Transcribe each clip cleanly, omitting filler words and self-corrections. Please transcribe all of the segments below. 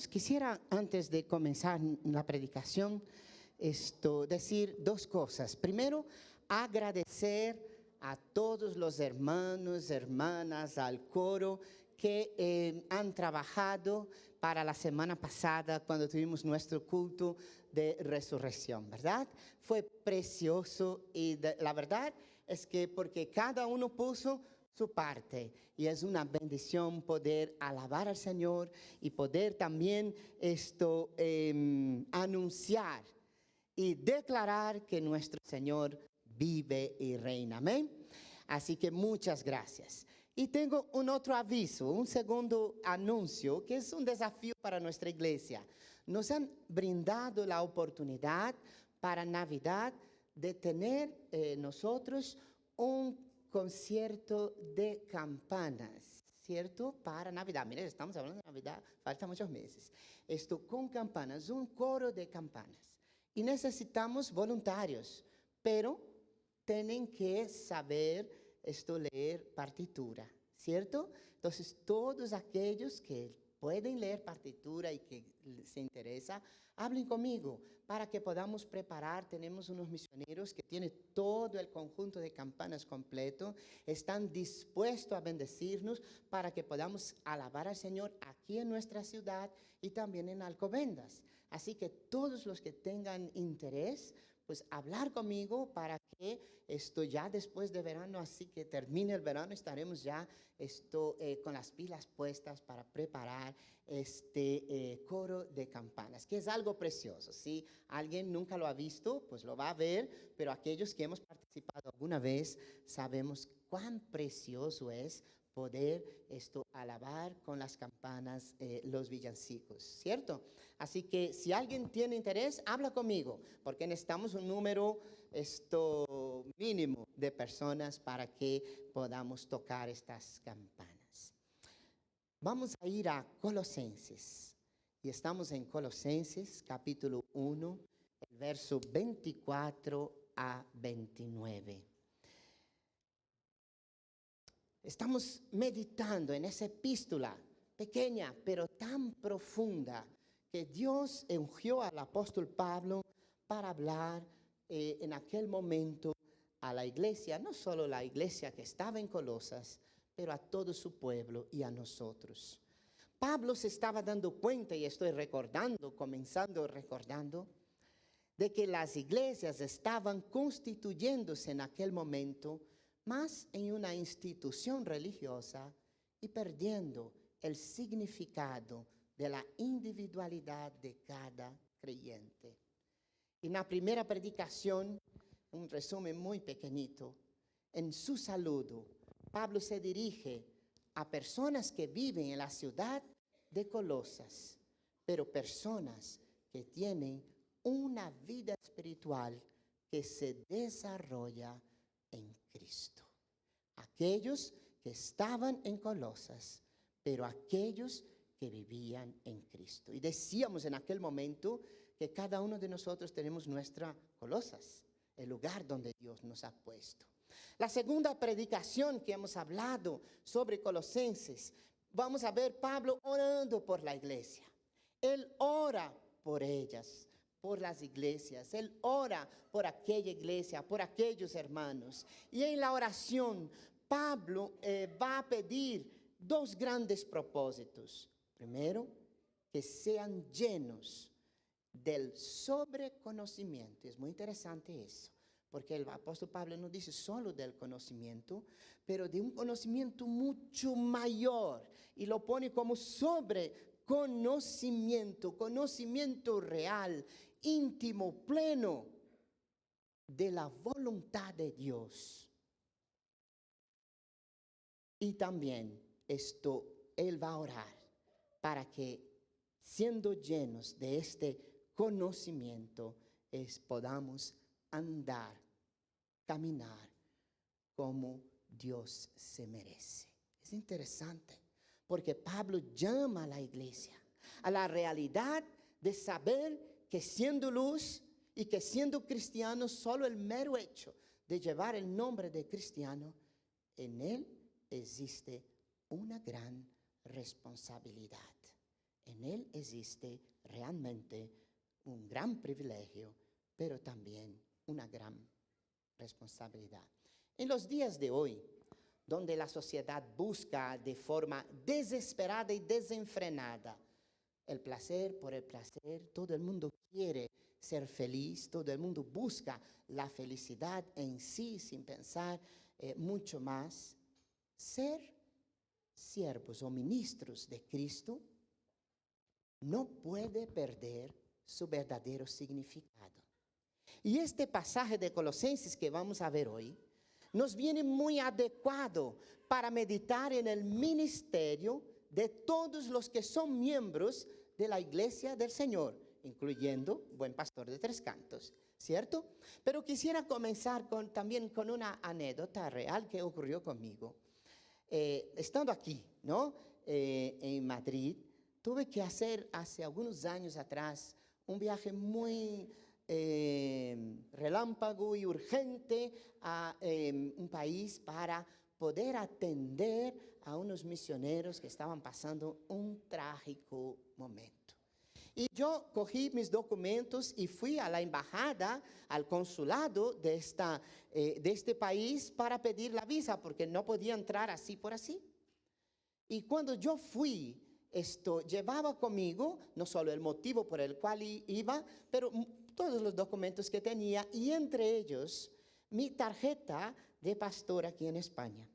quisiera antes de comenzar la predicación decir dos cosas. Primero, agradecer a todos los hermanos, hermanas, al coro que han trabajado para la semana pasada cuando tuvimos nuestro culto de resurrección, ¿verdad? Fue precioso y la verdad es que porque cada uno puso su parte y es una bendición poder alabar al Señor y poder también anunciar y declarar que nuestro Señor vive y reina. Amén. Así que muchas gracias. Y tengo un otro aviso, un segundo anuncio que es un desafío para nuestra iglesia. Nos han brindado la oportunidad para Navidad de tener nosotros un concierto de campanas, ¿cierto? Para Navidad. Miren, estamos hablando de Navidad, faltan muchos meses. Esto con campanas, un coro de campanas. Y necesitamos voluntarios, pero tienen que saber leer partitura, ¿cierto? Entonces, todos aquellos que pueden leer partitura y que se interesa, hablen conmigo para que podamos preparar. Tenemos unos misioneros que tienen todo el conjunto de campanas completo, están dispuestos a bendecirnos para que podamos alabar al Señor aquí en nuestra ciudad y también en Alcobendas. Así que todos los que tengan interés, pues hablar conmigo para que ya después de verano, así que termine el verano, estaremos ya con las pilas puestas para preparar coro de campanas, que es algo precioso. Si alguien nunca lo ha visto, pues lo va a ver, pero aquellos que hemos participado alguna vez sabemos cuán precioso es poder alabar con las campanas los villancicos, ¿cierto? Así que si alguien tiene interés, habla conmigo, porque necesitamos un número mínimo de personas para que podamos tocar estas campanas. Vamos a ir a Colosenses, y estamos en Colosenses capítulo 1, el verso 24 a 29. Estamos meditando en esa epístola pequeña, pero tan profunda, que Dios ungió al apóstol Pablo para hablar en aquel momento a la iglesia, no solo la iglesia que estaba en Colosas, pero a todo su pueblo y a nosotros. Pablo se estaba dando cuenta, y estoy comenzando recordando, de que las iglesias estaban constituyéndose en aquel momento más en una institución religiosa y perdiendo el significado de la individualidad de cada creyente. En la primera predicación, un resumen muy pequeñito, en su saludo, Pablo se dirige a personas que viven en la ciudad de Colosas, pero personas que tienen una vida espiritual que se desarrolla en Cristo. Aquellos que estaban en Colosas, pero aquellos que vivían en Cristo. Y decíamos en aquel momento que cada uno de nosotros tenemos nuestra Colosas, el lugar donde Dios nos ha puesto. La segunda predicación que hemos hablado sobre Colosenses, vamos a ver Pablo orando por la iglesia. Él ora por ellas, por las iglesias. Él ora por aquella iglesia, por aquellos hermanos. Y en la oración, Pablo va a pedir dos grandes propósitos. Primero, que sean llenos del sobreconocimiento. Es muy interesante eso, porque el apóstol Pablo no dice solo del conocimiento, pero de un conocimiento mucho mayor, y lo pone como sobreconocimiento, conocimiento real, íntimo, pleno de la voluntad de Dios. Y también él va a orar para que, siendo llenos de este conocimiento, podamos andar, caminar como Dios se merece. Es interesante, porque Pablo llama a la iglesia a la realidad de saber que siendo luz y que siendo cristiano, solo el mero hecho de llevar el nombre de cristiano, en él existe una gran responsabilidad. en Él existe realmente un gran privilegio, pero también una gran responsabilidad. En los días de hoy, donde la sociedad busca de forma desesperada y desenfrenada el placer por el placer, todo el mundo quiere ser feliz, todo el mundo busca la felicidad en sí sin pensar mucho más. Ser siervos o ministros de Cristo no puede perder su verdadero significado. Y este pasaje de Colosenses que vamos a ver hoy nos viene muy adecuado para meditar en el ministerio de todos los que son miembros de la iglesia del Señor, incluyendo Buen Pastor de Tres Cantos, ¿cierto? Pero quisiera comenzar también con una anécdota real que ocurrió conmigo. Estando aquí, ¿no? En Madrid, tuve que hacer hace algunos años atrás un viaje muy relámpago y urgente a un país para poder atender a unos misioneros que estaban pasando un trágico momento. Y yo cogí mis documentos y fui a la embajada, al consulado de este país para pedir la visa, porque no podía entrar así por así. Y cuando yo fui, llevaba conmigo no solo el motivo por el cual iba, pero todos los documentos que tenía, y entre ellos mi tarjeta de pastor aquí en España.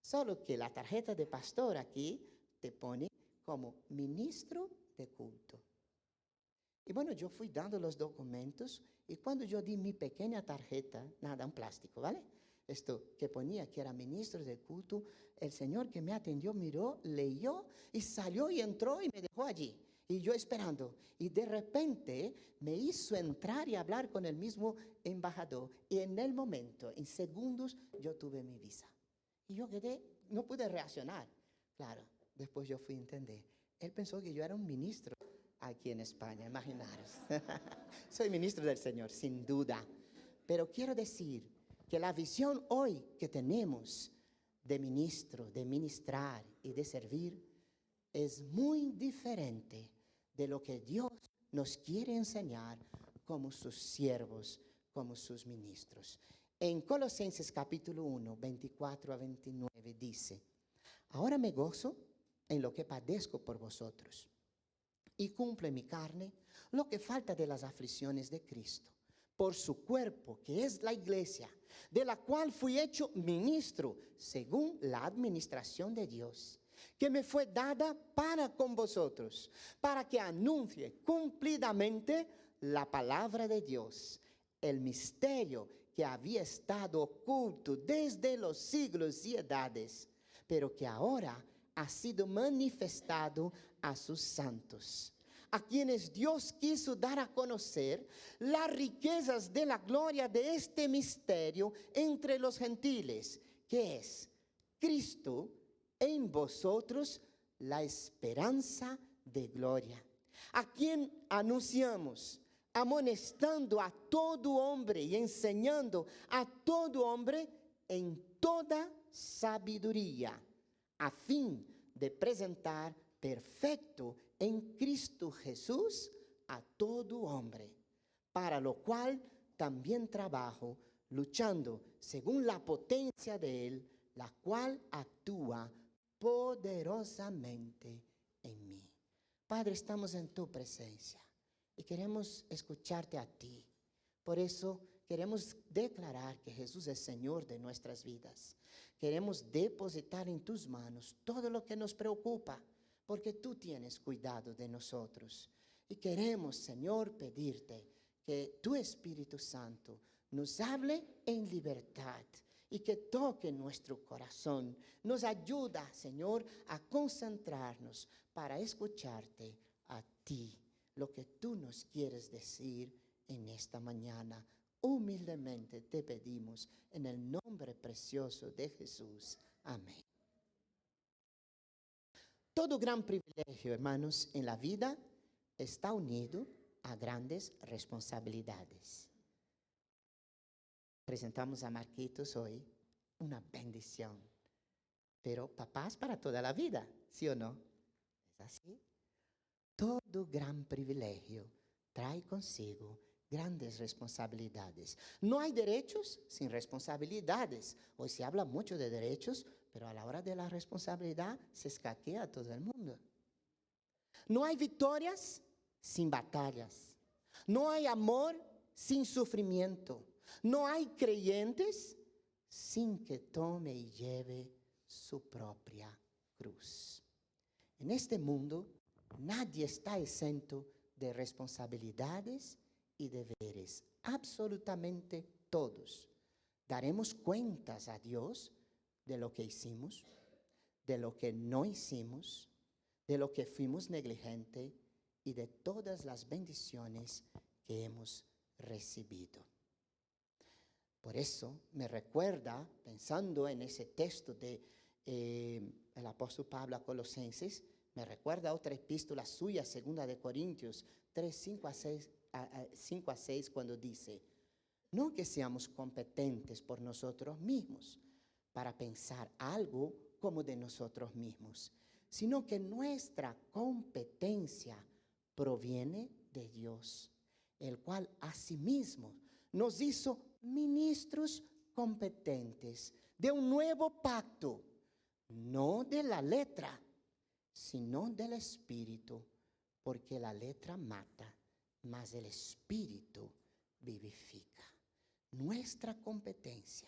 Solo que la tarjeta de pastor aquí te pone como ministro de culto. Y bueno, yo fui dando los documentos y cuando yo di mi pequeña tarjeta, nada, un plástico, ¿vale? Esto que ponía que era ministro de culto, el señor que me atendió miró, leyó y salió y entró y me dejó allí. Y yo esperando. Y de repente me hizo entrar y hablar con el mismo embajador. Y en el momento, en segundos, yo tuve mi visa. Y yo quedé, no pude reaccionar. Claro, después yo fui a entender. Él pensó que yo era un ministro aquí en España, imaginaros. Soy ministro del Señor, sin duda. Pero quiero decir que la visión hoy que tenemos de ministro, de ministrar y de servir es muy diferente de lo que Dios nos quiere enseñar como sus siervos, como sus ministros. En Colosenses capítulo 1, 24 a 29 dice: ahora me gozo en lo que padezco por vosotros y cumplo en mi carne lo que falta de las aflicciones de Cristo, por su cuerpo, que es la iglesia, de la cual fui hecho ministro según la administración de Dios, que me fue dada para con vosotros, para que anuncie cumplidamente la palabra de Dios, el misterio que había estado oculto desde los siglos y edades, pero que ahora ha sido manifestado a sus santos, a quienes Dios quiso dar a conocer las riquezas de la gloria de este misterio entre los gentiles, que es Cristo en vosotros, la esperanza de gloria, a quien anunciamos, amonestando a todo hombre y enseñando a todo hombre en toda sabiduría, a fin de presentar perfecto en Cristo Jesús a todo hombre, para lo cual también trabajo, luchando según la potencia de Él, la cual actúa poderosamente en mí. Padre, estamos en tu presencia y queremos escucharte a ti. Por eso queremos declarar que Jesús es Señor de nuestras vidas. Queremos depositar en tus manos todo lo que nos preocupa, porque tú tienes cuidado de nosotros. Y queremos, Señor, pedirte que tu Espíritu Santo nos hable en libertad y que toque nuestro corazón. Nos ayuda, Señor, a concentrarnos para escucharte a ti, lo que tú nos quieres decir en esta mañana. Humildemente te pedimos en el nombre precioso de Jesús. Amén. Todo gran privilegio, hermanos, en la vida está unido a grandes responsabilidades. Presentamos a Marquitos hoy una bendición, pero papás para toda la vida, ¿sí o no? ¿Es así? todo gran privilegio trae consigo grandes responsabilidades. No hay derechos sin responsabilidades. Hoy se habla mucho de derechos, pero a la hora de la responsabilidad se escaquea a todo el mundo. No hay victorias sin batallas. No hay amor sin sufrimiento. No hay creyentes sin que tome y lleve su propia cruz. En este mundo, nadie está exento de responsabilidades y deberes. Absolutamente todos. Daremos cuentas a Dios de lo que hicimos, de lo que no hicimos, de lo que fuimos negligentes y de todas las bendiciones que hemos recibido. Por eso me recuerda, pensando en ese texto de el apóstol Pablo a Colosenses, me recuerda otra epístola suya, 2 de Corintios 3, 5 a 6, cuando dice: no que seamos competentes por nosotros mismos para pensar algo como de nosotros mismos, sino que nuestra competencia proviene de Dios, el cual asimismo nos hizo ministros competentes de un nuevo pacto, no de la letra, sino del Espíritu, porque la letra mata, mas el Espíritu vivifica. Nuestra competencia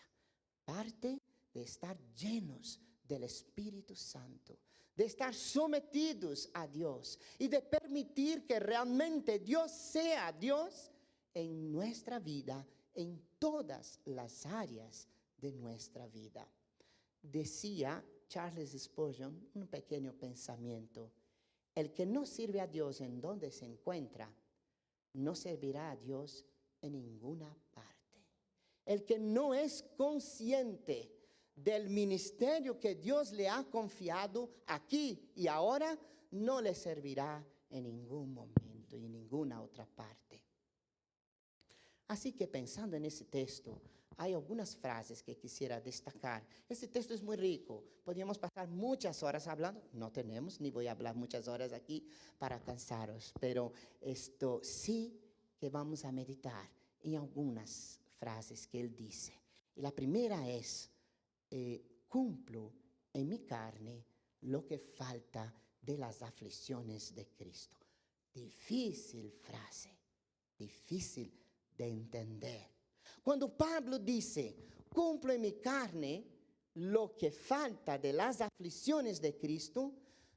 parte de estar llenos del Espíritu Santo, de estar sometidos a Dios y de permitir que realmente Dios sea Dios en nuestra vida, en todas las áreas de nuestra vida. Decía Charles Spurgeon un pequeño pensamiento: el que no sirve a Dios en donde se encuentra, no servirá a Dios en ninguna parte. El que no es consciente del ministerio que Dios le ha confiado aquí y ahora, no le servirá en ningún momento y en ninguna otra parte. Así que pensando en ese texto, hay algunas frases que quisiera destacar. Este texto es muy rico. Podríamos pasar muchas horas hablando. No tenemos, ni voy a hablar muchas horas aquí para cansaros. Pero esto sí que vamos a meditar en algunas frases que él dice. Y la primera es: cumplo en mi carne lo que falta de las aflicciones de Cristo. Difícil frase, difícil de entender. Cuando Pablo dice, cumplo en mi carne lo que falta de las aflicciones de Cristo,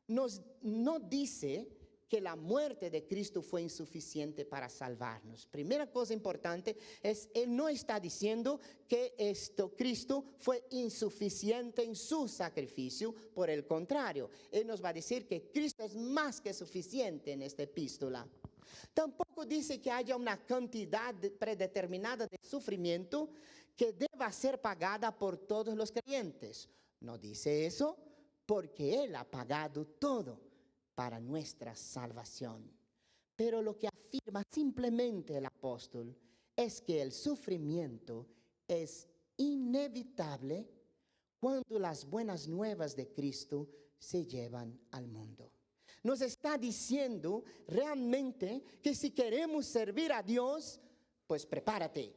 no dice que la muerte de Cristo fue insuficiente para salvarnos. Primera cosa importante es, él no está diciendo que Cristo fue insuficiente en su sacrificio. Por el contrario, él nos va a decir que Cristo es más que suficiente en esta epístola. Tampoco dice que haya una cantidad predeterminada de sufrimiento que deba ser pagada por todos los creyentes. No dice eso, porque Él ha pagado todo para nuestra salvación. Pero lo que afirma simplemente el apóstol es que el sufrimiento es inevitable cuando las buenas nuevas de Cristo se llevan al mundo. Nos está diciendo realmente que si queremos servir a Dios, pues prepárate,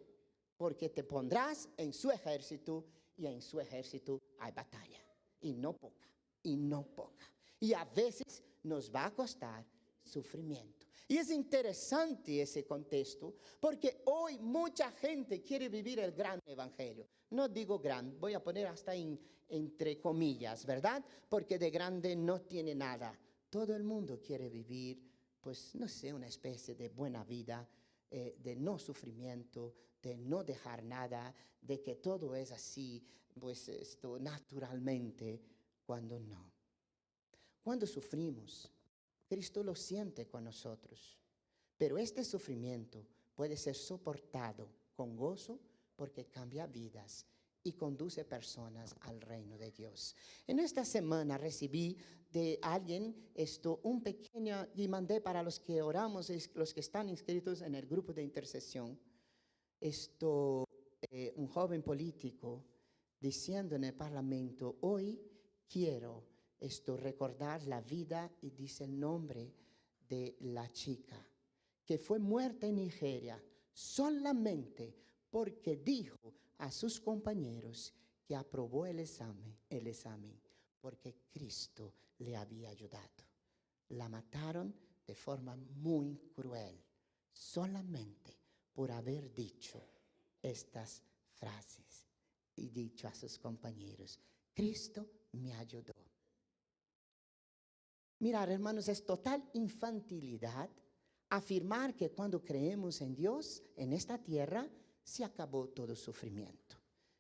porque te pondrás en su ejército y en su ejército hay batalla, y no poca, y no poca. Y a veces nos va a costar sufrimiento. Y es interesante ese contexto, porque hoy mucha gente quiere vivir el gran evangelio. No digo gran, voy a poner hasta entre comillas, ¿verdad? Porque de grande no tiene nada. Todo el mundo quiere vivir, pues, no sé, una especie de buena vida, de no sufrimiento, de no dejar nada, de que todo es así, pues, naturalmente, cuando no. Cuando sufrimos, Cristo lo siente con nosotros, pero este sufrimiento puede ser soportado con gozo porque cambia vidas y conduce personas al reino de Dios. En esta semana recibí de alguien un pequeño, y mandé para los que oramos, los que están inscritos en el grupo de intercesión, un joven político diciendo en el Parlamento: hoy quiero recordar la vida, y dice el nombre de la chica que fue muerta en Nigeria solamente porque dijo a sus compañeros que aprobó el examen, porque Cristo le había ayudado. La mataron de forma muy cruel, solamente por haber dicho estas frases y dicho a sus compañeros, Cristo me ayudó. Mirar, hermanos, es total infantilidad afirmar que cuando creemos en Dios, en esta tierra, se acabó todo sufrimiento.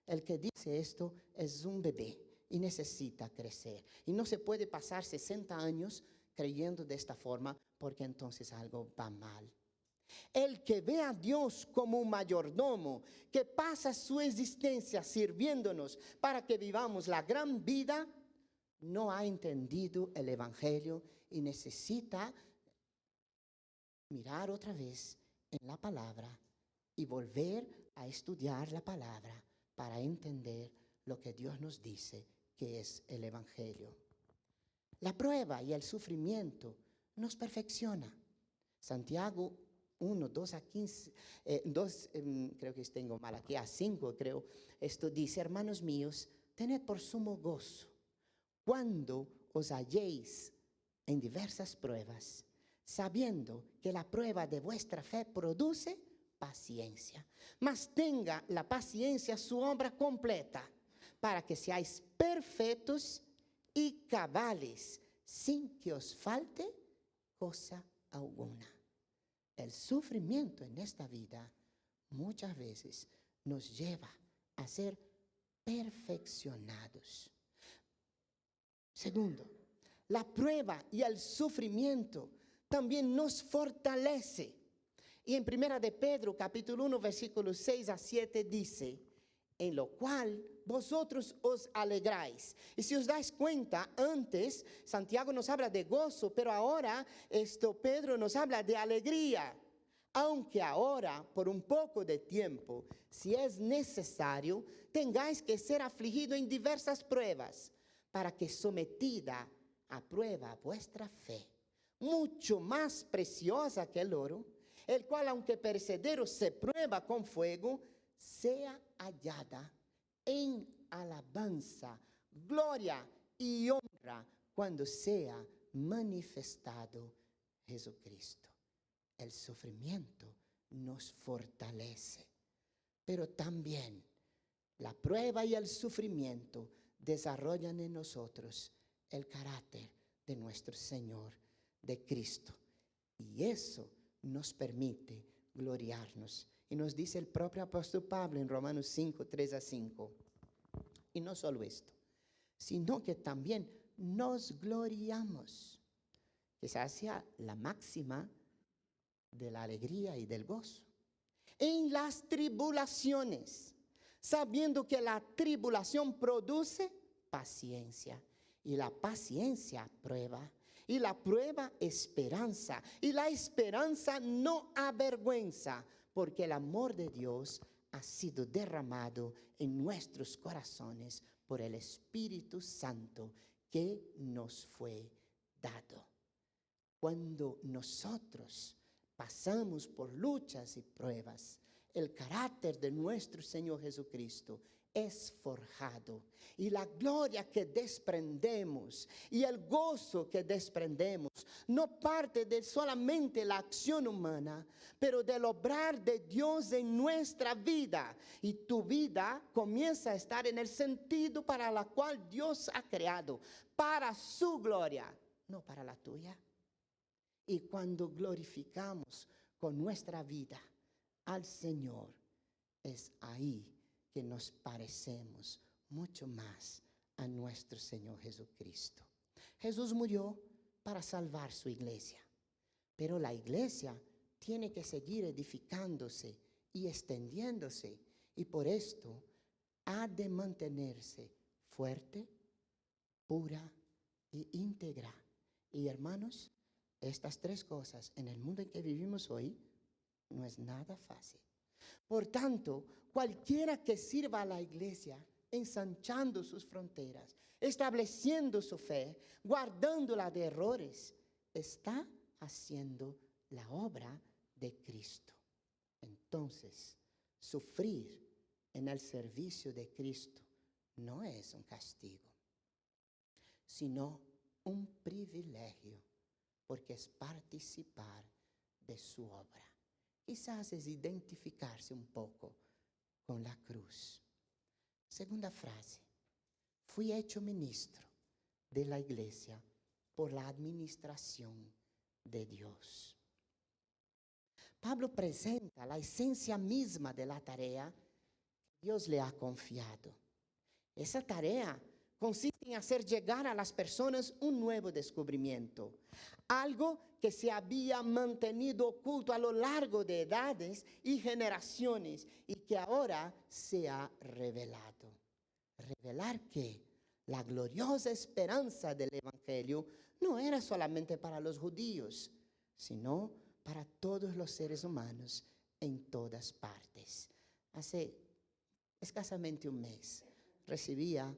El que dice esto es un bebé y necesita crecer. Y no se puede pasar 60 años creyendo de esta forma porque entonces algo va mal. El que ve a Dios como un mayordomo que pasa su existencia sirviéndonos para que vivamos la gran vida, no ha entendido el Evangelio y necesita mirar otra vez en la palabra y volver a estudiar la palabra para entender lo que Dios nos dice que es el Evangelio. La prueba y el sufrimiento nos perfecciona. Santiago 1, 2 a 15, creo que tengo mal aquí, a 5 creo, esto dice, hermanos míos, tened por sumo gozo cuando os halléis en diversas pruebas, sabiendo que la prueba de vuestra fe produce paciencia. Mas tenga la paciencia su obra completa, para que seáis perfectos y cabales, sin que os falte cosa alguna. El sufrimiento en esta vida muchas veces nos lleva a ser perfeccionados. Segundo, la prueba y el sufrimiento también nos fortalece. Y en 1 de Pedro, capítulo 1, versículos 6 a 7 dice, en lo cual vosotros os alegráis. Y si os dais cuenta, antes Santiago nos habla de gozo, pero ahora Pedro nos habla de alegría. Aunque ahora, por un poco de tiempo, si es necesario, tengáis que ser afligido en diversas pruebas, para que sometida a prueba vuestra fe, mucho más preciosa que el oro, el cual aunque perecedero se prueba con fuego, sea hallada en alabanza, gloria y honra cuando sea manifestado Jesucristo. El sufrimiento nos fortalece, pero también la prueba y el sufrimiento desarrollan en nosotros el carácter de nuestro Señor, de Cristo. Y eso nos permite gloriarnos. Y nos dice el propio apóstol Pablo en Romanos 5, 3 a 5. Y no solo esto, sino que también nos gloriamos. Quizás sea la máxima de la alegría y del gozo. En las tribulaciones, sabiendo que la tribulación produce paciencia, y la paciencia prueba, y la prueba esperanza, y la esperanza no avergüenza, porque el amor de Dios ha sido derramado en nuestros corazones por el Espíritu Santo que nos fue dado. Cuando nosotros pasamos por luchas y pruebas, el carácter de nuestro Señor Jesucristo es forjado, y la gloria que desprendemos y el gozo que desprendemos no parte de solamente la acción humana, pero del obrar de Dios en nuestra vida, y tu vida comienza a estar en el sentido para la cual Dios ha creado, para su gloria, no para la tuya. Y cuando glorificamos con nuestra vida al Señor, es ahí que nos parecemos mucho más a nuestro Señor Jesucristo. Jesús murió para salvar su iglesia, pero la iglesia tiene que seguir edificándose y extendiéndose, y por esto ha de mantenerse fuerte, pura e íntegra. Y hermanos, estas tres cosas en el mundo en que vivimos hoy no es nada fácil. Por tanto, cualquiera que sirva a la iglesia, ensanchando sus fronteras, estableciendo su fe, guardándola de errores, está haciendo la obra de Cristo. Entonces, sufrir en el servicio de Cristo no es un castigo, sino un privilegio, porque es participar de su obra. Quizás es identificarse un poco con la cruz. Segunda frase, fui hecho ministro de la iglesia por la administración de Dios. Pablo presenta la esencia misma de la tarea que Dios le ha confiado. Esa tarea consiste en hacer llegar a las personas un nuevo descubrimiento, algo que se había mantenido oculto a lo largo de edades y generaciones y que ahora se ha revelado. ¿Revelar qué? La gloriosa esperanza del Evangelio no era solamente para los judíos, sino para todos los seres humanos en todas partes. Hace escasamente un mes recibía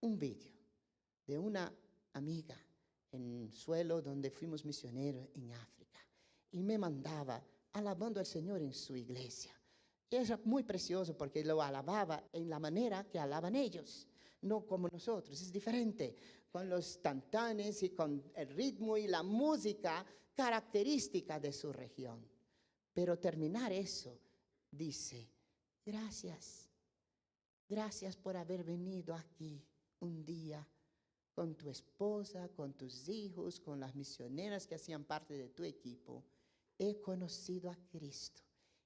un vídeo de una amiga en suelo donde fuimos misioneros en África y me mandaba alabando al Señor en su iglesia. Y era muy precioso porque lo alababa en la manera que alaban ellos, no como nosotros, es diferente, con los tantanes y con el ritmo y la música característica de su región. Pero terminar eso, dice, gracias por haber venido aquí un día con tu esposa, con tus hijos, con las misioneras que hacían parte de tu equipo. He conocido a Cristo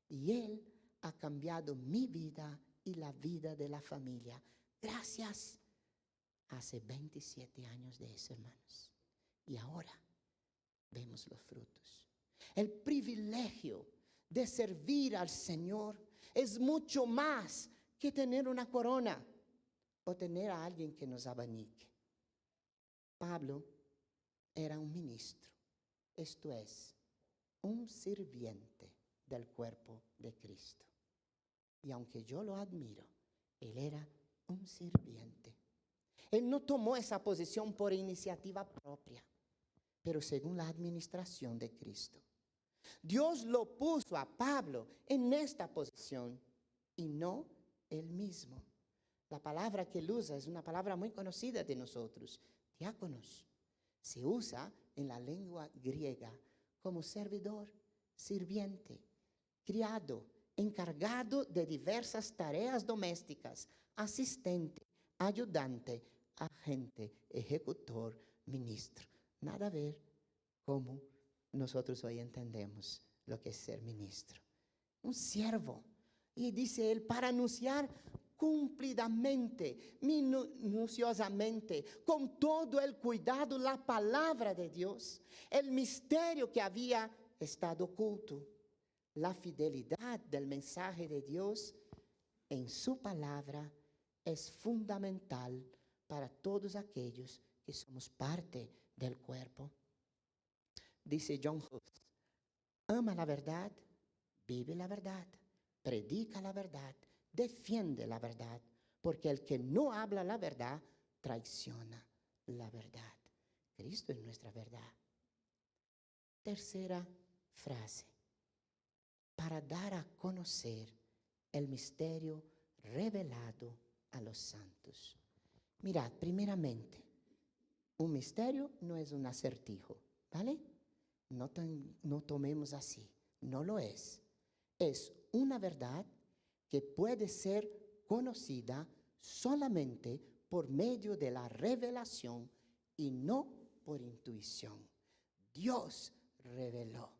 y Él ha cambiado mi vida y la vida de la familia. Gracias. Hace 27 años de eso, hermanos. Y ahora vemos los frutos. El privilegio de servir al Señor es mucho más que tener una corona o tener a alguien que nos abanique. Pablo era un ministro, esto es, un sirviente del cuerpo de Cristo. Y aunque yo lo admiro, él era un sirviente. Él no tomó esa posición por iniciativa propia, pero según la administración de Cristo. Dios lo puso a Pablo en esta posición y no él mismo. La palabra que él usa es una palabra muy conocida de nosotros, diáconos. Se usa en la lengua griega como servidor, sirviente, criado, encargado de diversas tareas domésticas, asistente, ayudante, agente, ejecutor, ministro. Nada a ver cómo nosotros hoy entendemos lo que es ser ministro. Un siervo. Y dice él, para anunciar cumplidamente, minuciosamente, con todo el cuidado, la palabra de Dios, el misterio que había estado oculto, la fidelidad del mensaje de Dios en su palabra es fundamental para todos aquellos que somos parte del cuerpo. Dice John Huss, ama la verdad, vive la verdad, predica la verdad, defiende la verdad, porque el que no habla la verdad, traiciona la verdad. Cristo es nuestra verdad. Tercera frase, para dar a conocer el misterio revelado a los santos. Mirad, primeramente, un misterio no es un acertijo, ¿vale? No tomemos así, no lo es. Es una verdad que puede ser conocida solamente por medio de la revelación y no por intuición. Dios reveló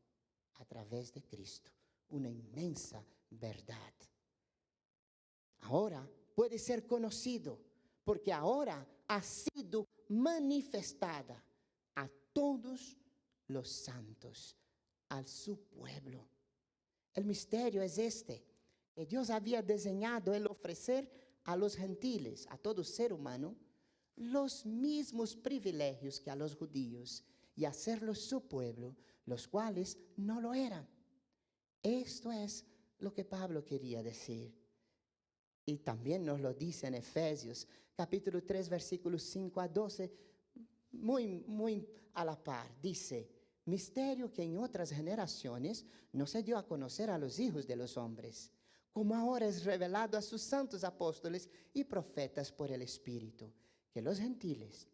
a través de Cristo una inmensa verdad. Ahora puede ser conocido porque ahora ha sido manifestada a todos los santos, a su pueblo. El misterio es este, que Dios había diseñado el ofrecer a los gentiles, a todo ser humano, los mismos privilegios que a los judíos y hacerlos su pueblo, los cuales no lo eran. Esto es lo que Pablo quería decir. Y también nos lo dice en Efesios, capítulo 3, versículos 5 a 12, muy a la par. Dice, misterio que en otras generaciones no se dio a conocer a los hijos de los hombres, como ahora es revelado a sus santos apóstoles y profetas por el Espíritu, que los gentiles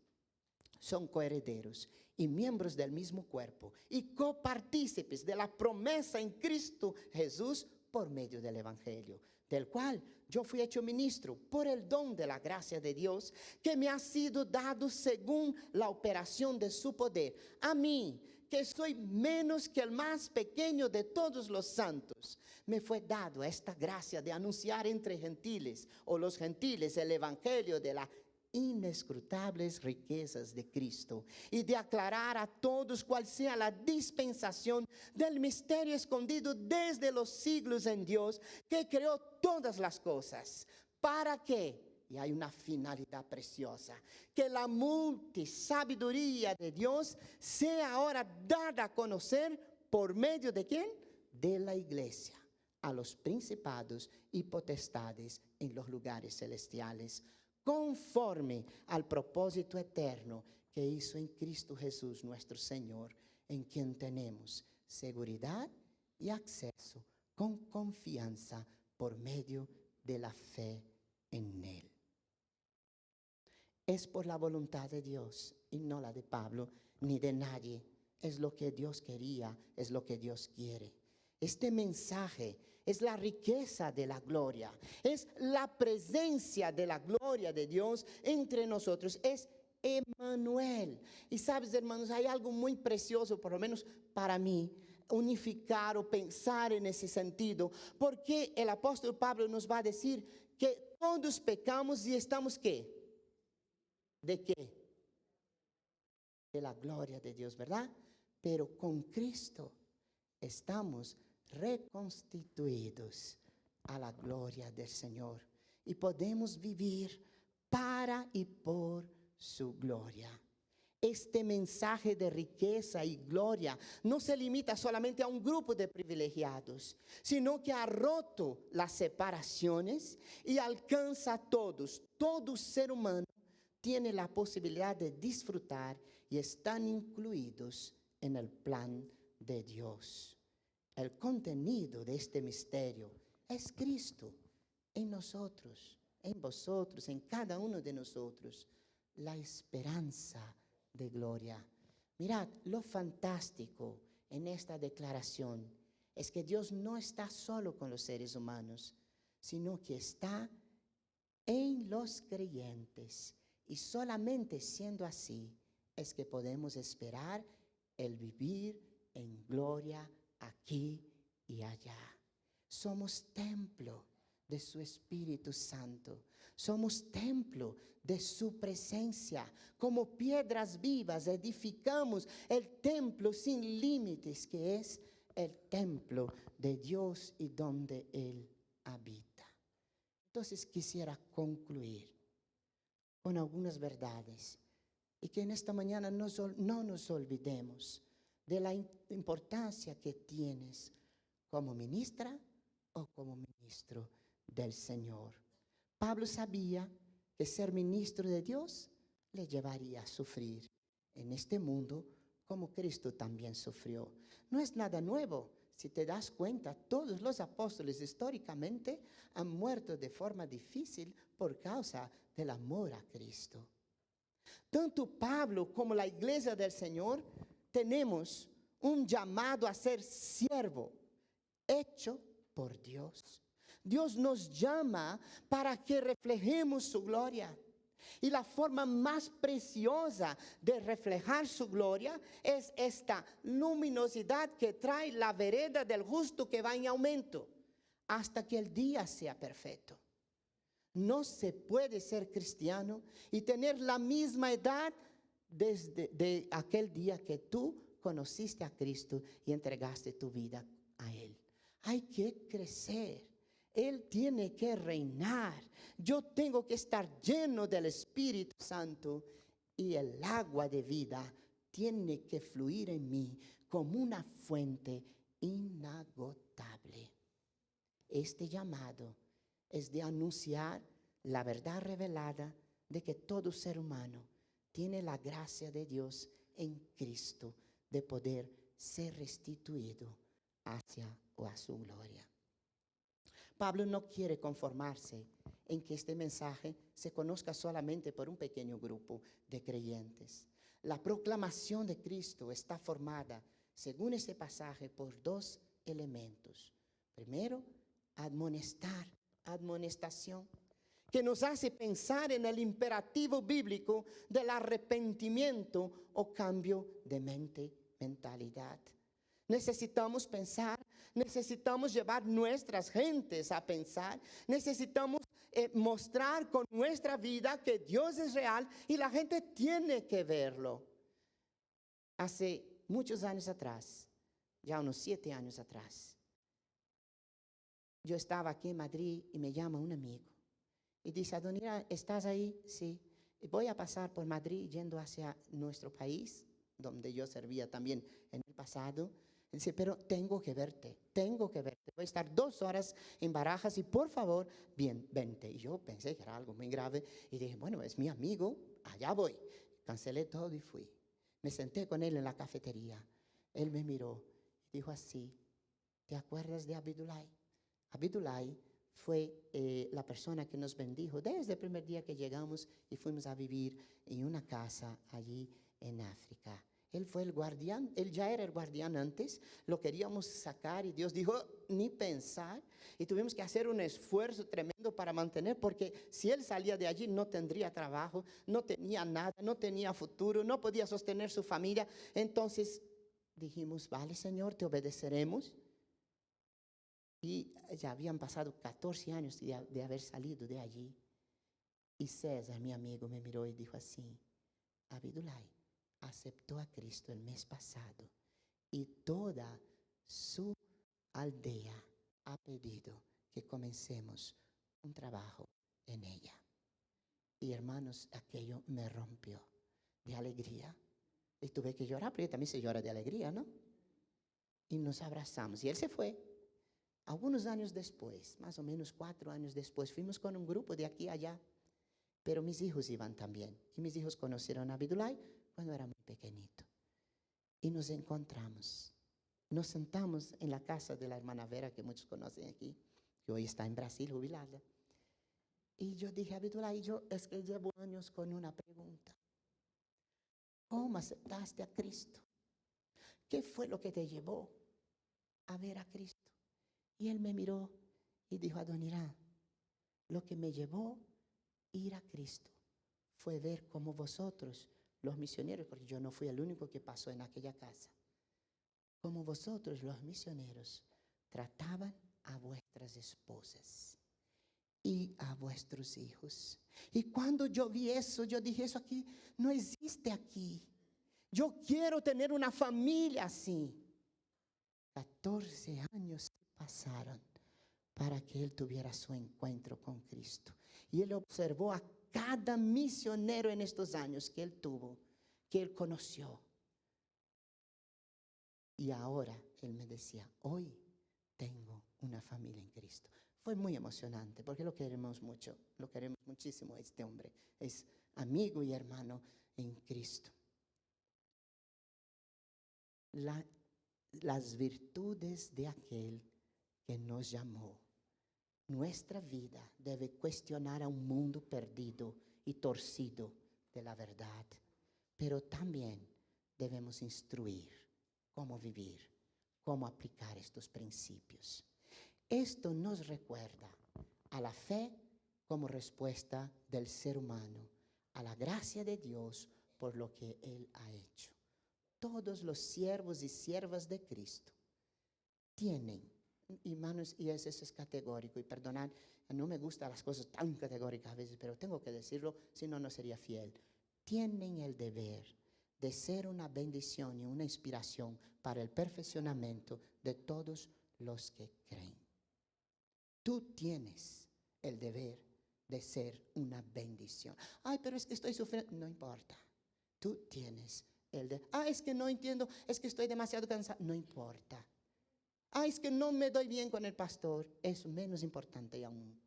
son coherederos y miembros del mismo cuerpo y copartícipes de la promesa en Cristo Jesús por medio del Evangelio, del cual yo fui hecho ministro por el don de la gracia de Dios que me ha sido dado según la operación de su poder. A mí, que soy menos que el más pequeño de todos los santos, me fue dado esta gracia de anunciar entre gentiles o los gentiles el Evangelio de la inescrutables riquezas de Cristo y de aclarar a todos cuál sea la dispensación del misterio escondido desde los siglos en Dios, que creó todas las cosas, para que, y hay una finalidad preciosa, que la multisabiduría de Dios sea ahora dada a conocer por medio de ¿quién? De la iglesia, a los principados y potestades en los lugares celestiales, conforme al propósito eterno que hizo en Cristo Jesús nuestro Señor, en quien tenemos seguridad y acceso con confianza por medio de la fe en Él. Es por la voluntad de Dios y no la de Pablo ni de nadie. Es lo que Dios quería, es lo que Dios quiere. Este mensaje es la riqueza de la gloria, es la presencia de la gloria de Dios entre nosotros, es Emmanuel. Y sabes, hermanos, hay algo muy precioso, por lo menos para mí, unificar o pensar en ese sentido, porque el apóstol Pablo nos va a decir que todos pecamos y estamos ¿qué? ¿De qué? De la gloria de Dios, ¿verdad? Pero con Cristo estamos reconstituidos a la gloria del Señor y podemos vivir para y por su gloria. Este mensaje de riqueza y gloria no se limita solamente a un grupo de privilegiados, sino que ha roto las separaciones y alcanza a todos. Todo ser humano tiene la posibilidad de disfrutar y están incluidos en el plan de Dios. El contenido de este misterio es Cristo en nosotros, en vosotros, en cada uno de nosotros, la esperanza de gloria. Mirad, lo fantástico en esta declaración es que Dios no está solo con los seres humanos, sino que está en los creyentes. Y solamente siendo así es que podemos esperar el vivir en gloria aquí y allá. Somos templo de su Espíritu Santo. Somos templo de su presencia. Como piedras vivas edificamos el templo sin límites, que es el templo de Dios y donde Él habita. Entonces quisiera concluir con algunas verdades y que en esta mañana no nos olvidemos de la importancia que tienes como ministra o como ministro del Señor. Pablo sabía que ser ministro de Dios le llevaría a sufrir en este mundo como Cristo también sufrió. No es nada nuevo. Si te das cuenta, todos los apóstoles históricamente han muerto de forma difícil por causa del amor a Cristo. Tanto Pablo como la iglesia del Señor tenemos un llamado a ser siervo hecho por Dios. Dios nos llama para que reflejemos su gloria. Y la forma más preciosa de reflejar su gloria es esta luminosidad que trae la vereda del justo, que va en aumento hasta que el día sea perfecto. No se puede ser cristiano y tener la misma edad desde aquel día que tú conociste a Cristo y entregaste tu vida a Él. Hay que crecer. Él tiene que reinar. Yo tengo que estar lleno del Espíritu Santo y el agua de vida tiene que fluir en mí como una fuente inagotable. Este llamado es de anunciar la verdad revelada de que todo ser humano tiene la gracia de Dios en Cristo de poder ser restituido hacia o a su gloria. Pablo no quiere conformarse en que este mensaje se conozca solamente por un pequeño grupo de creyentes. La proclamación de Cristo está formada, según este pasaje, por dos elementos. Primero, admonestación, que nos hace pensar en el imperativo bíblico del arrepentimiento o cambio de mentalidad. Necesitamos pensar, necesitamos llevar nuestras gentes a pensar, necesitamos mostrar con nuestra vida que Dios es real y la gente tiene que verlo. Hace muchos años atrás, ya unos 7 años atrás, yo estaba aquí en Madrid y me llama un amigo y dice: Adonira, ¿estás ahí? Sí. Voy a pasar por Madrid yendo hacia nuestro país, donde yo servía también en el pasado. Dice: pero tengo que verte. Voy a estar 2 horas en Barajas y por favor, vente. Y yo pensé que era algo muy grave y dije: bueno, es mi amigo, allá voy. Cancelé todo y fui. Me senté con él en la cafetería. Él me miró y dijo así: ¿te acuerdas de Abidulay? Abidulay fue la persona que nos bendijo desde el primer día que llegamos y fuimos a vivir en una casa allí en África. Él fue el guardián, él ya era el guardián antes, lo queríamos sacar y Dios dijo: ni pensar, y tuvimos que hacer un esfuerzo tremendo para mantener, porque si él salía de allí no tendría trabajo, no tenía nada, no tenía futuro, no podía sostener su familia. Entonces dijimos: vale, Señor, te obedeceremos. Y ya habían pasado 14 años de haber salido de allí. Y César, mi amigo, me miró y dijo así: Abidulay aceptó a Cristo el mes pasado y toda su aldea ha pedido que comencemos un trabajo en ella. Y hermanos, aquello me rompió de alegría. Y tuve que llorar, porque también se llora de alegría, ¿no? Y nos abrazamos y él se fue. Algunos años después, más o menos 4 años después, fuimos con un grupo de aquí a allá, pero mis hijos iban también. Y mis hijos conocieron a Abidulay cuando era muy pequeñito. Y nos encontramos. Nos sentamos en la casa de la hermana Vera, que muchos conocen aquí, que hoy está en Brasil jubilada. Y yo dije: Abidulay, es que llevo años con una pregunta. ¿Cómo aceptaste a Cristo? ¿Qué fue lo que te llevó a ver a Cristo? Y él me miró y dijo: Adonirá, lo que me llevó a ir a Cristo fue ver cómo vosotros, los misioneros, porque yo no fui el único que pasó en aquella casa, cómo vosotros, los misioneros, trataban a vuestras esposas y a vuestros hijos. Y cuando yo vi eso, yo dije: eso aquí no existe aquí. Yo quiero tener una familia así. 14 años pasaron para que él tuviera su encuentro con Cristo. Y él observó a cada misionero en estos años que él tuvo, que él conoció. Y ahora él me decía: hoy tengo una familia en Cristo. Fue muy emocionante, porque lo queremos mucho, lo queremos muchísimo a este hombre. Es amigo y hermano en Cristo. Las virtudes de aquel que nos llamó. Nuestra vida debe cuestionar a un mundo perdido y torcido de la verdad, pero también debemos instruir cómo vivir, cómo aplicar estos principios. Esto nos recuerda a la fe como respuesta del ser humano, a la gracia de Dios por lo que Él ha hecho. Todos los siervos y siervas de Cristo tienen, hermanos, y eso es categórico, y perdonad, no me gustan las cosas tan categóricas a veces, pero tengo que decirlo, si no, no sería fiel. Tienen el deber de ser una bendición y una inspiración para el perfeccionamiento de todos los que creen. Tú tienes el deber de ser una bendición. Ay, pero es que estoy sufriendo. No importa. Tú tienes el deber. Ah, es que no entiendo. Es que estoy demasiado cansado. No importa. Ah, es que no me doy bien con el pastor. Es menos importante aún.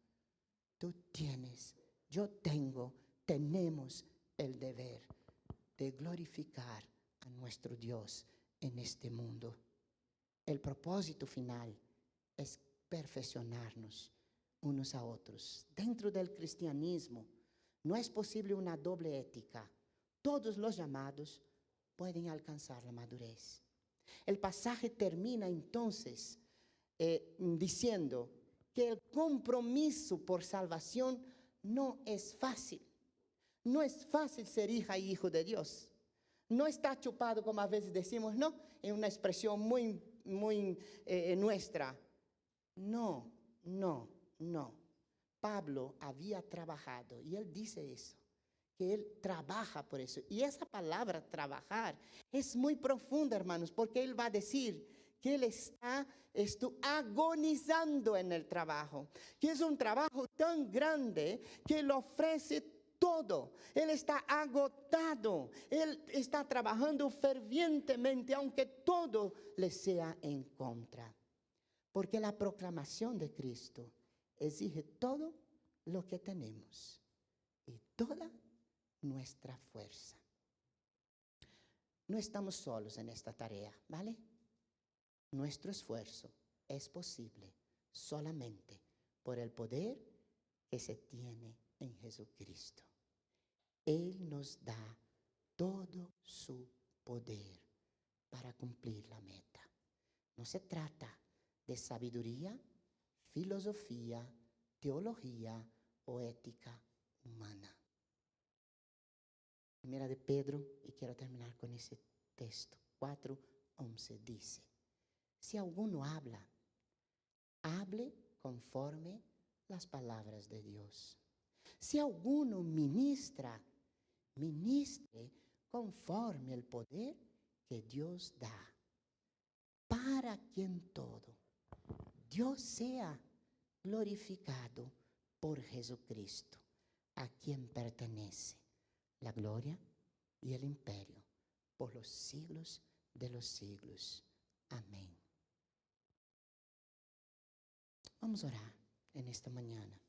Tú tienes, yo tengo, tenemos el deber de glorificar a nuestro Dios en este mundo. El propósito final es perfeccionarnos unos a otros. Dentro del cristianismo no es posible una doble ética. Todos los llamados pueden alcanzar la madurez. El pasaje termina entonces diciendo que el compromiso por salvación no es fácil. No es fácil ser hija y hijo de Dios. No está chupado como a veces decimos, ¿no? En una expresión muy nuestra. No. Pablo había trabajado y él dice eso, que él trabaja por eso. Y esa palabra trabajar es muy profunda, hermanos, porque él va a decir que él está agonizando en el trabajo, que es un trabajo tan grande que él ofrece todo. Él está agotado, él está trabajando fervientemente, aunque todo le sea en contra. Porque la proclamación de Cristo exige todo lo que tenemos y toda nuestra fuerza. No estamos solos en esta tarea, ¿vale? Nuestro esfuerzo es posible solamente por el poder que se tiene en Jesucristo. Él nos da todo su poder para cumplir la meta. No se trata de sabiduría, filosofía, teología o ética humana. Primera de Pedro, y quiero terminar con ese texto, 4:11 dice: si alguno habla, hable conforme las palabras de Dios. Si alguno ministra, ministre conforme el poder que Dios da, para quien todo Dios sea glorificado por Jesucristo, a quien pertenece la gloria y el imperio por los siglos de los siglos. Amén. Vamos a orar en esta mañana.